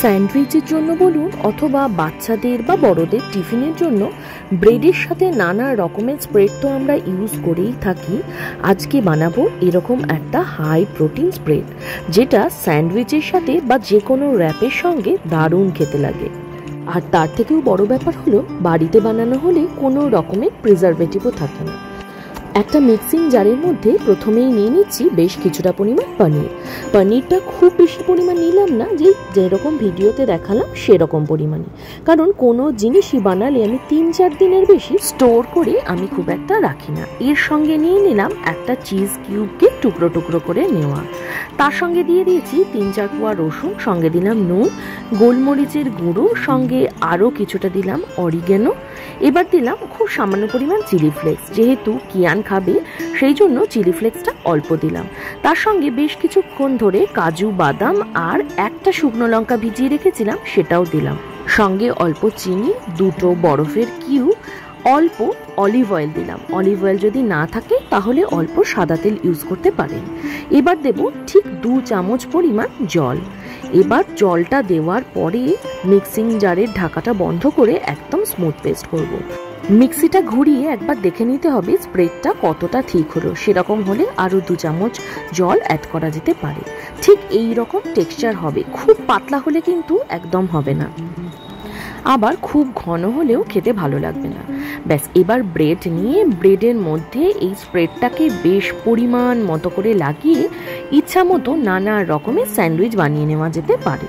স্যান্ডউইচের জন্য বলুন অথবা বাচ্চাদের বা বড়দের টিফিনের জন্য ব্রেডের সাথে নানা রকমের স্প্রেড তো আমরা ইউজ করেই থাকি। আজকে বানাবো এরকম একটা হাই প্রোটিন স্প্রেড, যেটা স্যান্ডউইচের সাথে বা যে কোনো র্যাপের সঙ্গে দারুণ খেতে লাগে। আর তার থেকেও বড় ব্যাপার হলো বাড়িতে বানানো হলে কোনো রকমের প্রিজারভেটিভও থাকে না। একটা মিক্সিং জারের মধ্যে প্রথমেই নিয়ে নিচ্ছি বেশ কিছুটা পরিমাণ পনির। পনিরটা খুব বেশি পরিমাণ নিলাম না, যেরকম ভিডিওতে দেখালাম সেরকম পরিমাণে, কারণ কোনো জিনিসই বানালে আমি 3-4 দিনের বেশি স্টোর করে আমি খুব একটা রাখি না। এর সঙ্গে নিয়ে নিলাম একটা চিজ কিউবকে টুকরো টুকরো করে নেওয়া, তার সঙ্গে দিয়ে দিয়েছি 3-4 কোয়া রসুন, সঙ্গে দিলাম নুন, গোলমরিচের গুঁড়ো, সঙ্গে আরও কিছুটা দিলাম অরিগেনো। এবার দিলাম খুব সামান্য পরিমাণ চিলি ফ্লেক্স, যেহেতু কিয়ান খাবে সেই জন্য চিলি ফ্লেক্সটা অল্প দিলাম। তার সঙ্গে বেশ কিছুক্ষণ ধরে কাজু বাদাম আর একটা শুকনো লঙ্কা ভিজিয়ে রেখেছিলাম সেটাও দিলাম, সঙ্গে অল্প চিনি, 2টো বরফের কিউব, অল্প অলিভ অয়েল দিলাম। অলিভ অয়েল যদি না থাকে তাহলে অল্প সাদা তেল ইউজ করতে পারেন। এবার দেব ঠিক 2 চামচ পরিমাণ জল। এবার জলটা দেওয়ার পরে মিক্সিং জারের ঢাকাটা বন্ধ করে একদম স্মুথ পেস্ট করব। মিক্সিটা ঘুরিয়ে একবার দেখে নিতে হবে স্প্রেডটা কতটা ঠিক হলো, সেরকম হলে আরও 2 চামচ জল অ্যাড করা যেতে পারে। ঠিক এই রকম টেক্সচার হবে, খুব পাতলা হলে কিন্তু একদম হবে না, আবার খুব ঘন হলেও খেতে ভালো লাগবে না। ব্যাস, এবার ব্রেড নিয়ে ব্রেডের মধ্যে এই স্প্রেডটাকে বেশ পরিমাণ মতো করে লাগিয়ে ইচ্ছা মতো নানা রকমের স্যান্ডউইচ বানিয়ে নেওয়া যেতে পারে।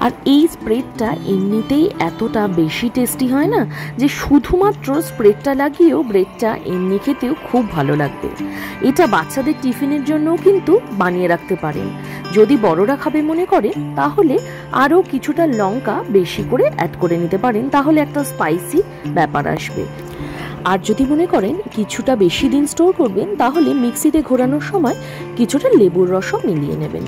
আর এই স্প্রেডটা এমনিতেই এতটা বেশি টেস্টি হয় না যে শুধুমাত্র স্প্রেডটা লাগিয়েও ব্রেডটা এমনি খেতেও খুব ভালো লাগবে। এটা বাচ্চাদের টিফিনের জন্যও কিন্তু বানিয়ে রাখতে পারেন। যদি বড়রা খাবে মনে করেন তাহলে আরও কিছুটা লঙ্কা বেশি করে অ্যাড করে নিতে পারেন, তাহলে একটা স্পাইসি ব্যাপার আসবে। আর যদি মনে করেন কিছুটা বেশি দিন স্টোর করবেন তাহলে মিক্সিতে ঘোরানোর সময় কিছুটা লেবুর রসও মিলিয়ে নেবেন।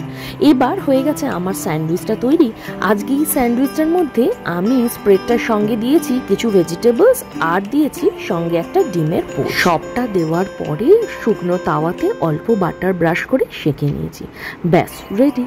এবার হয়ে গেছে আমার স্যান্ডউইচটা তৈরি। আজকে এই স্যান্ডউইচটার মধ্যে আমি স্প্রেডটার সঙ্গে দিয়েছি কিছু ভেজিটেবলস আর দিয়েছি সঙ্গে একটা ডিমের পোস্ট। সবটা দেওয়ার পরে শুকনো তাওয়াতে অল্প বাটার ব্রাশ করে সেঁকে নিয়েছি। ব্যাস রেডি।